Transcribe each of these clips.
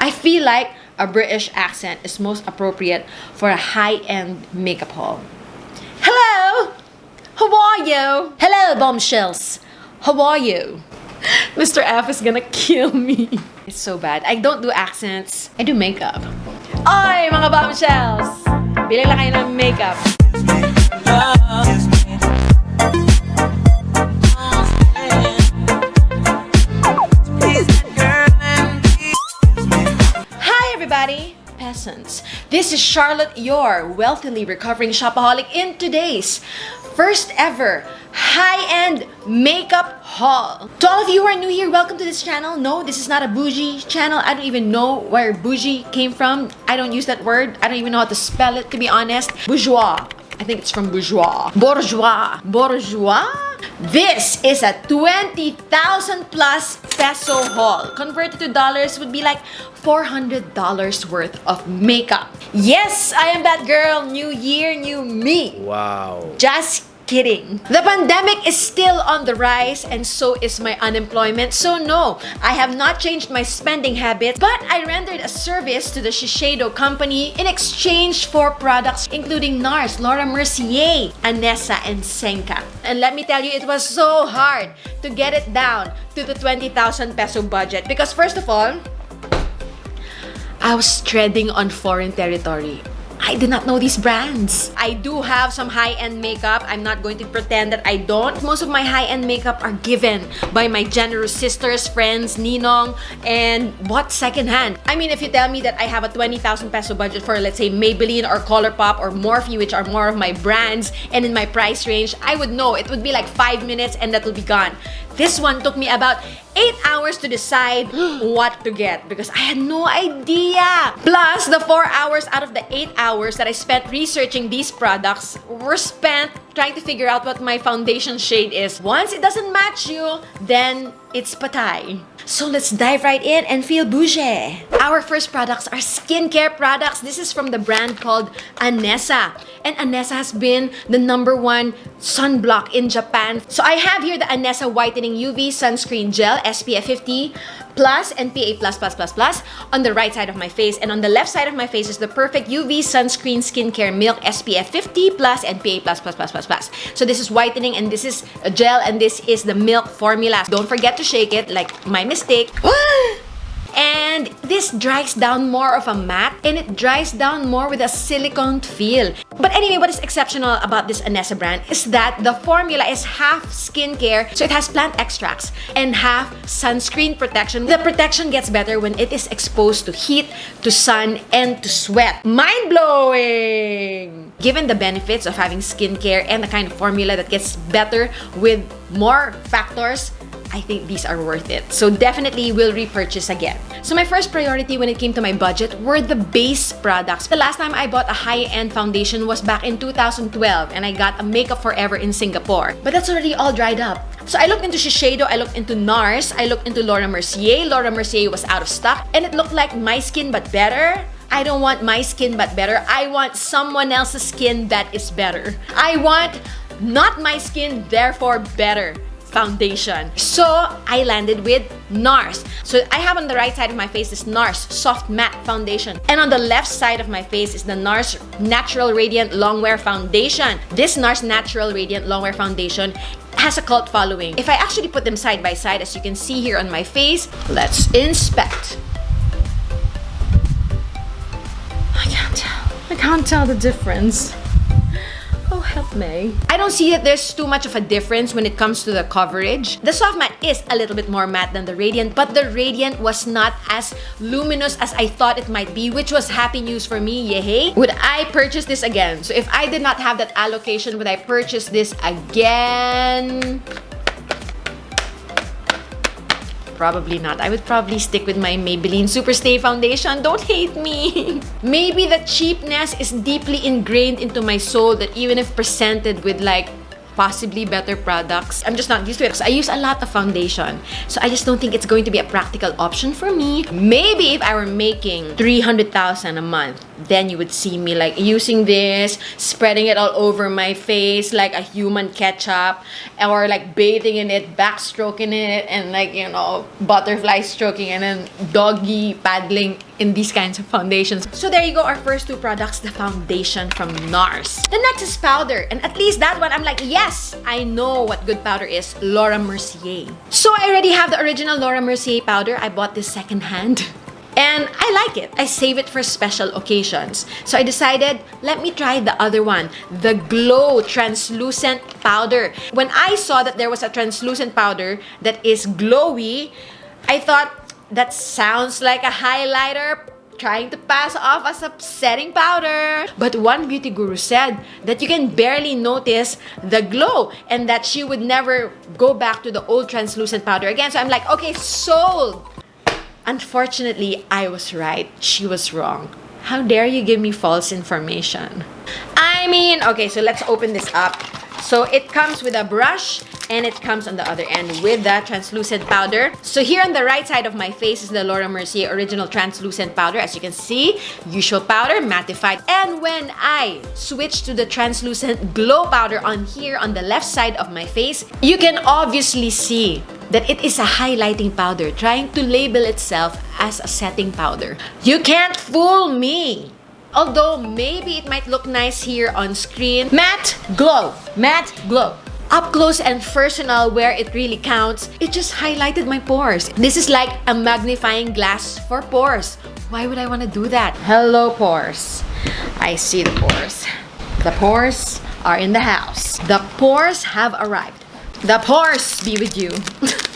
I feel like a British accent is most appropriate for a high-end makeup haul. Hello! How are you? Hello, bombshells! How are you? Mr. F is gonna kill me. It's so bad. I don't do accents. I do makeup. Oy, mga bombshells! Bili lang kayo ng makeup. Hi everybody! Peasants. This is Charlotte, your wealthily recovering shopaholic, in today's first ever high-end makeup haul. To all of you who are new here, welcome to this channel. No, this is not a bougie channel. I don't even know where bougie came from. I don't use that word. I don't even know how to spell it, to be honest. Bourgeois. I think it's from bourgeois. Bourgeois. Bourgeois? This is a 20,000 plus peso haul. Converted to dollars would be like $400 worth of makeup. Yes, I am that girl. New year, new me. Wow. Just kidding. The pandemic is still on the rise, and so is my unemployment. So no, I have not changed my spending habits, but I rendered a service to the Shiseido company in exchange for products including NARS, Laura Mercier, Anessa, and Senka. And let me tell you, it was so hard to get it down to the 20,000 peso budget because first of all, I was treading on foreign territory. I did not know these brands. I do have some high-end makeup. I'm not going to pretend that I don't. Most of my high-end makeup are given by my generous sisters, friends, ninong, and bought secondhand. I mean, if you tell me that I have a 20,000 peso budget for, let's say, Maybelline or Colourpop or Morphe, which are more of my brands and in my price range, I would know. It would be like 5 minutes and that will be gone. This one took me about 8 hours to decide what to get because I had no idea. Plus, the 4 hours out of the 8 hours that I spent researching these products were spent trying to figure out what my foundation shade is. Once it doesn't match you, then it's patay. So let's dive right in and feel bougie. Our first products are skincare products. This is from the brand called Anessa. And Anessa has been the #1 sunblock in Japan. So I have here the Anessa Whitening UV Sunscreen Gel SPF 50 plus and PA+++ on the right side of my face, and on the left side of my face is the perfect UV Sunscreen Skincare Milk SPF 50 plus and PA++++. So this is whitening and this is a gel and this is the milk formula. Don't forget to shake it, like my mistake. And this dries down more of a matte and it dries down more with a silicone feel. But anyway, what is exceptional about this Anessa brand is that the formula is half skincare, so it has plant extracts, and half sunscreen protection. The protection gets better when it is exposed to heat, to sun, and to sweat. Mind-blowing! Given the benefits of having skincare and the kind of formula that gets better with more factors, I think these are worth it. So definitely will repurchase again. So my first priority when it came to my budget were the base products. The last time I bought a high-end foundation was back in 2012 and I got a Makeup Forever in Singapore. But that's already all dried up. So I looked into Shiseido, I looked into NARS, I looked into Laura Mercier. Laura Mercier was out of stock and it looked like my skin but better. I don't want my skin but better. I want someone else's skin that is better. I want not my skin, therefore better foundation. So I landed with NARS. So I have on the right side of my face this NARS Soft Matte Foundation. And on the left side of my face is the NARS Natural Radiant Longwear Foundation. This NARS Natural Radiant Longwear Foundation has a cult following. If I actually put them side by side, as you can see here on my face, let's inspect. I can't tell the difference. Oh, help me. I don't see that there's too much of a difference when it comes to the coverage. The Soft Matte is a little bit more matte than the Radiant, but the Radiant was not as luminous as I thought it might be, which was happy news for me, yay. Would I purchase this again? So if I did not have that allocation, would I purchase this again? Probably not. I would probably stick with my Maybelline Superstay Foundation. Don't hate me. Maybe the cheapness is deeply ingrained into my soul that even if presented with like possibly better products. I'm just not used to it because I use a lot of foundation. So I just don't think it's going to be a practical option for me. Maybe if I were making 300,000 a month, then you would see me like using this, spreading it all over my face like a human ketchup, or like bathing in it, backstroking it, and like, you know, butterfly stroking, and then doggy paddling in these kinds of foundations. So there you go, our first two products, the foundation from NARS. The next is powder, and at least that one I'm like, yes, I know what good powder is, Laura Mercier. So I already have the original Laura Mercier powder. I bought this secondhand. And I like it. I save it for special occasions. So I decided, let me try the other one, the Glow Translucent Powder. When I saw that there was a translucent powder that is glowy, I thought, that sounds like a highlighter trying to pass off as a setting powder. But one beauty guru said that you can barely notice the glow and that she would never go back to the old translucent powder again. So I'm like, okay, sold. Unfortunately, I was right. She was wrong. How dare you give me false information? I mean, okay, so let's open this up. So it comes with a brush and it comes on the other end with the translucent powder. So here on the right side of my face is the Laura Mercier original translucent powder. As you can see, usual powder, mattified. And when I switch to the translucent glow powder on here on the left side of my face, you can obviously see that it is a highlighting powder trying to label itself as a setting powder. You can't fool me! Although maybe it might look nice here on screen. Matte glow! Matte glow! Up close and personal, where it really counts, it just highlighted my pores. This is like a magnifying glass for pores. Why would I want to do that? Hello, pores. I see the pores. The pores are in the house. The pores have arrived. The pores be with you.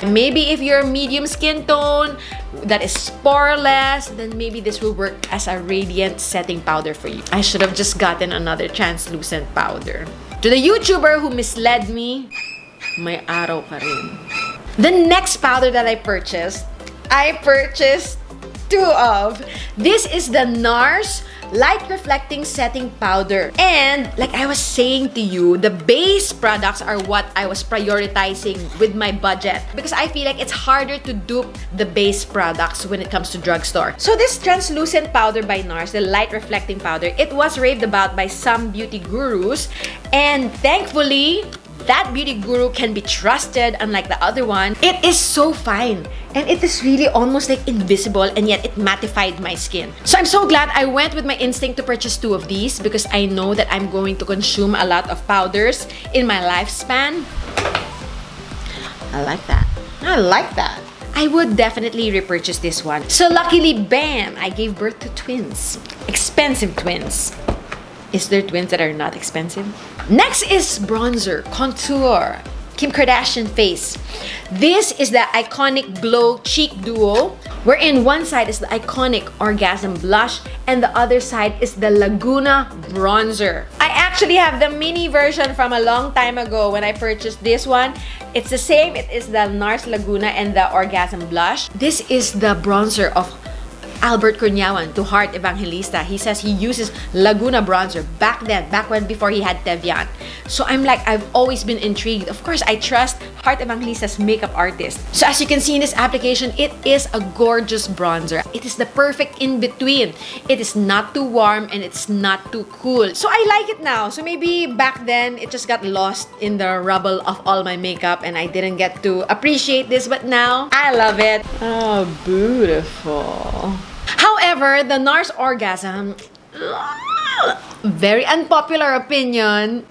Maybe if you're medium skin tone that is poreless, then maybe this will work as a radiant setting powder for you. I should have just gotten another translucent powder. To the YouTuber who misled me, may araw ka rin. The next powder that I purchased two of. This is the NARS Light Reflecting Setting Powder. And like I was saying to you, the base products are what I was prioritizing with my budget because I feel like it's harder to dupe the base products when it comes to drugstore. So this translucent powder by NARS, the Light Reflecting Powder, it was raved about by some beauty gurus, and thankfully, that beauty guru can be trusted, unlike the other one. It is so fine. And it is really almost like invisible, and yet it mattified my skin. So I'm so glad I went with my instinct to purchase two of these because I know that I'm going to consume a lot of powders in my lifespan. I like that. I like that. I would definitely repurchase this one. So luckily, bam! I gave birth to twins. Expensive twins. Is there twins that are not expensive? Next is bronzer, contour, Kim Kardashian face. This is the iconic Glow Cheek Duo, wherein one side is the iconic Orgasm Blush and the other side is the Laguna bronzer. I actually have the mini version from a long time ago when I purchased this one. It's the same. It is the NARS Laguna and the Orgasm Blush. This is the bronzer of Albert Cunyawan to Heart Evangelista. He says he uses Laguna bronzer back when before he had Tevian. So I'm like, I've always been intrigued. Of course, I trust Heart Evangelista's makeup artist. So as you can see in this application, it is a gorgeous bronzer. It is the perfect in-between. It is not too warm and it's not too cool. So I like it now. So maybe back then, it just got lost in the rubble of all my makeup and I didn't get to appreciate this, but now I love it. Oh, beautiful. However, the NARS Orgasm, very unpopular opinion,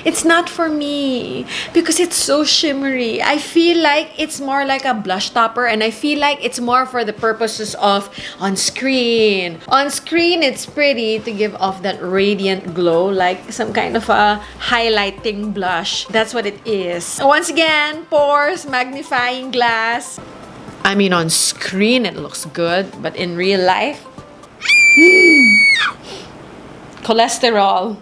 it's not for me because it's so shimmery. I feel like it's more like a blush topper and I feel like it's more for the purposes of on screen. On screen, it's pretty to give off that radiant glow like some kind of a highlighting blush. That's what it is. Once again, pores, magnifying glass. I mean, on screen, it looks good, but in real life, cholesterol.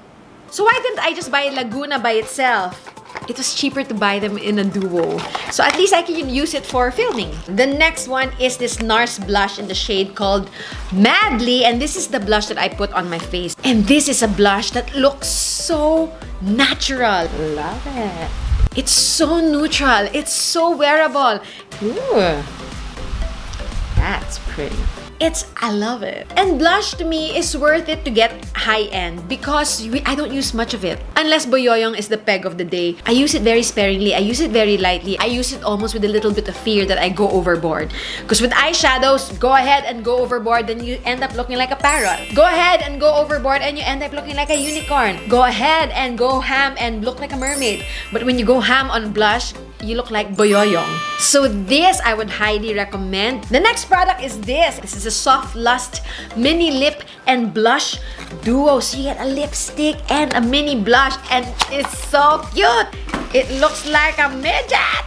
So why didn't I just buy Laguna by itself? it was cheaper to buy them in a duo. So at least I can use it for filming. The next one is this NARS Blush in the shade called Madly, and this is the blush that I put on my face. And this is a blush that looks so natural. Love it. It's so neutral. It's so wearable. Ooh. That's pretty. I love it. And blush to me is worth it to get high-end because I don't use much of it. Unless boyoyong is the peg of the day. I use it very sparingly. I use it very lightly. I use it almost with a little bit of fear that I go overboard. Because with eyeshadows, go ahead and go overboard, then you end up looking like a parrot. Go ahead and go overboard and you end up looking like a unicorn. Go ahead and go ham and look like a mermaid. But when you go ham on blush, you look like boyoyong. So this I would highly recommend. The next product is this. This is a Softlust mini lip and blush duo. So you get a lipstick and a mini blush, and it's so cute. It looks like a midget.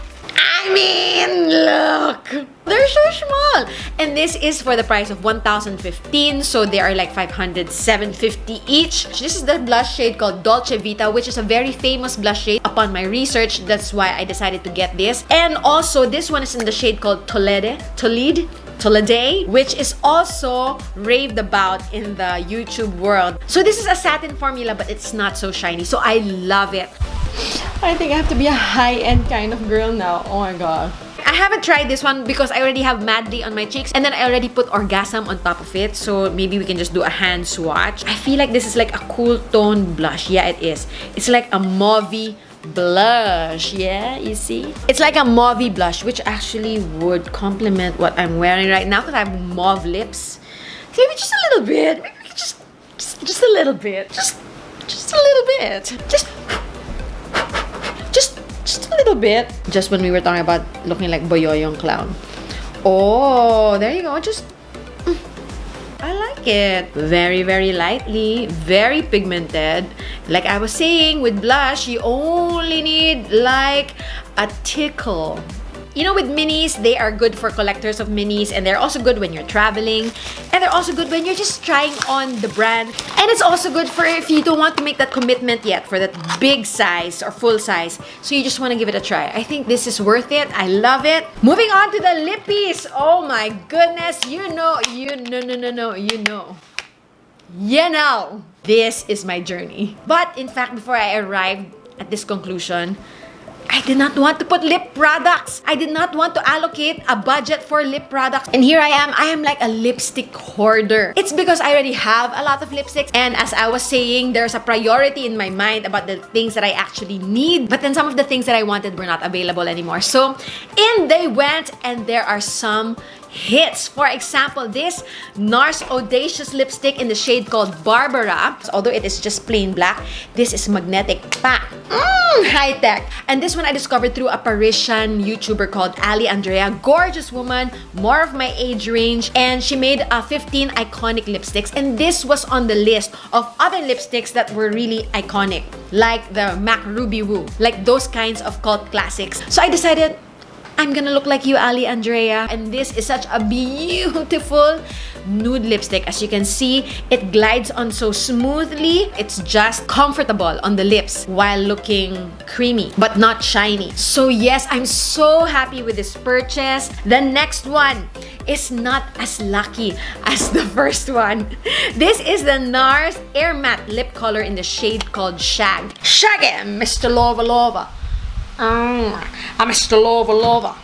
I mean, look! They're so small! And this is for the price of 1,015, so they are like 500, 750 each. This is the blush shade called Dolce Vita, which is a very famous blush shade. Upon my research, that's why I decided to get this. And also, this one is in the shade called Tolede, which is also raved about in the YouTube world. So this is a satin formula, but it's not so shiny, so I love it. I think I have to be a high-end kind of girl now. Oh my god. I haven't tried this one because I already have Madly on my cheeks, and then I already put Orgasm on top of it, so maybe we can just do a hand swatch. I feel like this is like a cool tone blush. Yeah, it is. It's like a mauve blush. Yeah, you see? It's like a mauve blush, which actually would complement what I'm wearing right now because I have mauve lips. So maybe just a little bit. Maybe just a little bit. Just a little bit. Just a little bit. Just when we were talking about looking like boyoyong clown. Oh, there you go. Just I like it. Very, very lightly. Very pigmented. Like I was saying, with blush, you only need like a tickle. You know, with minis, they are good for collectors of minis, and they're also good when you're traveling, and they're also good when you're just trying on the brand. And it's also good for if you don't want to make that commitment yet for that big size or full size, so you just want to give it a try. I think this is worth it. I love it. Moving on to the lippies. Oh my goodness. You know. This is my journey. But in fact, before I arrived at this conclusion, I did not want to put lip products. I did not want to allocate a budget for lip products. And here I am like a lipstick hoarder. It's because I already have a lot of lipsticks. And as I was saying, there's a priority in my mind about the things that I actually need. But then some of the things that I wanted were not available anymore. So in they went, and there are some hits. For example, this NARS Audacious lipstick in the shade called Barbara. Although it is just plain black, this is magnetic pack. High tech. And this one I discovered through a Parisian YouTuber called Ali Andrea. Gorgeous woman, more of my age range, and she made 15 iconic lipsticks. And this was on the list of other lipsticks that were really iconic, like the MAC Ruby Woo, like those kinds of cult classics. So I decided, I'm gonna look like you, Ali Andrea. And this is such a beautiful nude lipstick. As you can see, it glides on so smoothly. It's just comfortable on the lips while looking creamy but not shiny. So yes, I'm so happy with this purchase. The next one is not as lucky as the first one. This is the NARS Air Matte Lip Color in the shade called Shag. Shag, Mr. Lova Lova. I'm Mr. Lova Lova.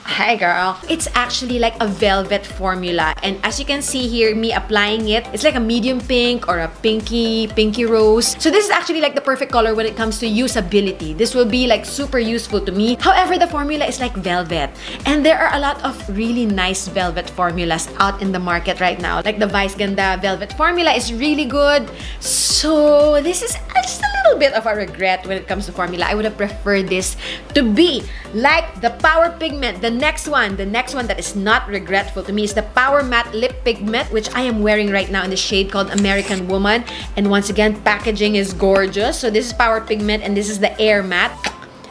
Hi girl. It's actually like a velvet formula, and as you can see here, me applying it, it's like a medium pink or a pinky rose. So this is actually like the perfect color when it comes to usability. This will be like super useful to me. However, the formula is like velvet, and there are a lot of really nice velvet formulas out in the market right now. Like the Vice Ganda velvet formula is really good. So this is just a little bit of a regret when it comes to formula. I would have preferred this to be like the Power Pigment. The next one that is not regretful to me is the Power Matte Lip Pigment, which I am wearing right now in the shade called American Woman. And once again, packaging is gorgeous. So this is Power Pigment, and this is the Air Matte.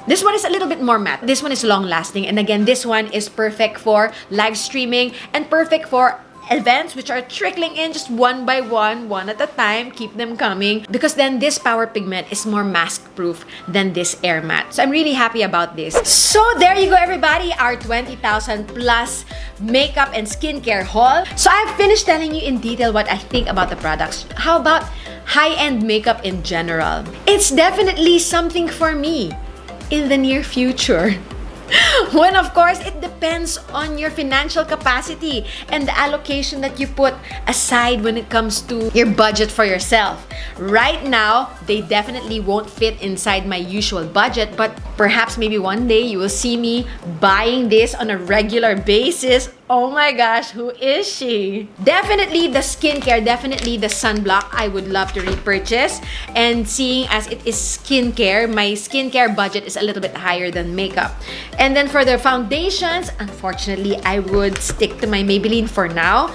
This one is a little bit more matte. This one is long lasting. And again, this one is perfect for live streaming and perfect for events which are trickling in just one by one at a time. Keep them coming, because then this power pigment is more mask proof than this air matte. So I'm really happy about this. So there you go, everybody, our 20,000 plus makeup and skincare haul. So I've finished telling you in detail what I think about the products. How about high-end makeup in general? It's definitely something for me in the near future. When, of course, it depends on your financial capacity and the allocation that you put aside when it comes to your budget for yourself. Right now, they definitely won't fit inside my usual budget, but perhaps maybe one day you will see me buying this on a regular basis. Oh my gosh, who is she? Definitely the skincare, definitely the sunblock I would love to repurchase. And seeing as it is skincare, my skincare budget is a little bit higher than makeup. And then for the foundations, unfortunately, I would stick to my Maybelline for now.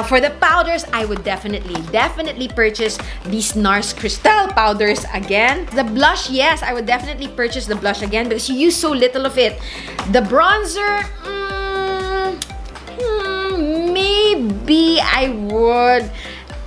For the powders, I would definitely purchase these NARS Crystal powders again. The blush, yes, I would definitely purchase the blush again because you use so little of it. The bronzer, maybe I would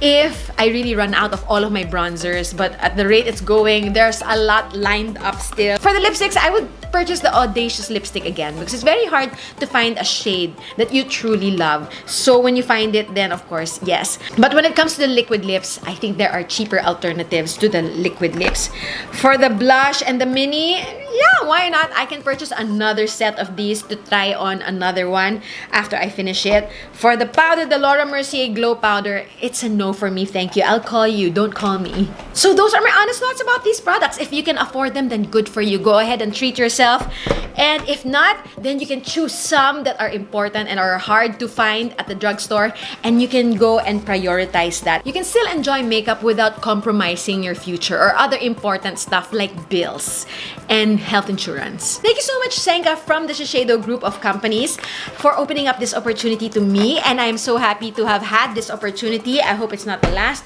if I really run out of all of my bronzers, but at the rate it's going, there's a lot lined up still. For the lipsticks, I would purchase the Audacious lipstick again because it's very hard to find a shade that you truly love. So when you find it, then of course, yes. But when it comes to the liquid lips, I think there are cheaper alternatives to the liquid lips. For the blush and the mini, yeah, why not? I can purchase another set of these to try on another one after I finish it. For the powder, the Laura Mercier Glow Powder, it's a no for me, thank you. I'll call you, don't call me. So those are my honest thoughts about these products. If you can afford them, then good for you. Go ahead and treat yourself. And if not, then you can choose some that are important and are hard to find at the drugstore, and you can go and prioritize that. You can still enjoy makeup without compromising your future or other important stuff like bills and health insurance. Thank you so much, Senka, from the Shiseido group of companies for opening up this opportunity to me, and I'm so happy to have had this opportunity. I hope it's not the last.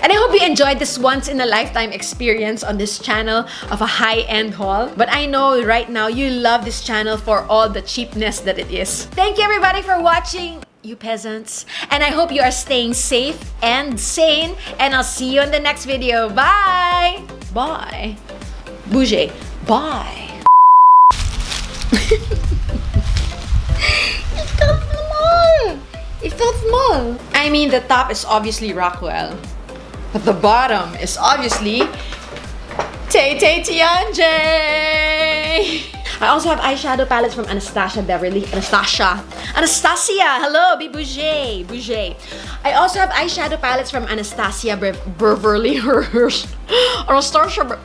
And I hope you enjoyed this once-in-a-lifetime experience on this channel of a high-end haul. But I know right now you love this channel for all the cheapness that it is. Thank you, everybody, for watching, you peasants. And I hope you are staying safe and sane. And I'll see you in the next video. Bye! Bye. Bouger. Bye. It felt small. It felt small. I mean, the top is obviously Rockwell, but the bottom is obviously Teytey Tianjay. I also have eyeshadow palettes from Anastasia Beverly. Anastasia. Hello, be bouger. Bouger. I also have eyeshadow palettes from Anastasia Beverly. Anastasia.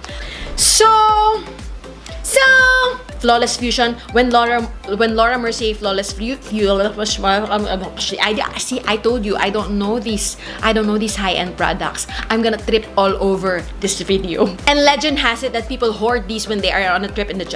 So Flawless Fusion. When Laura Mercier Flawless Fusion. I told you I don't know these high-end products. I'm gonna trip all over this video. And legend has it that people hoard these when they are on a trip in the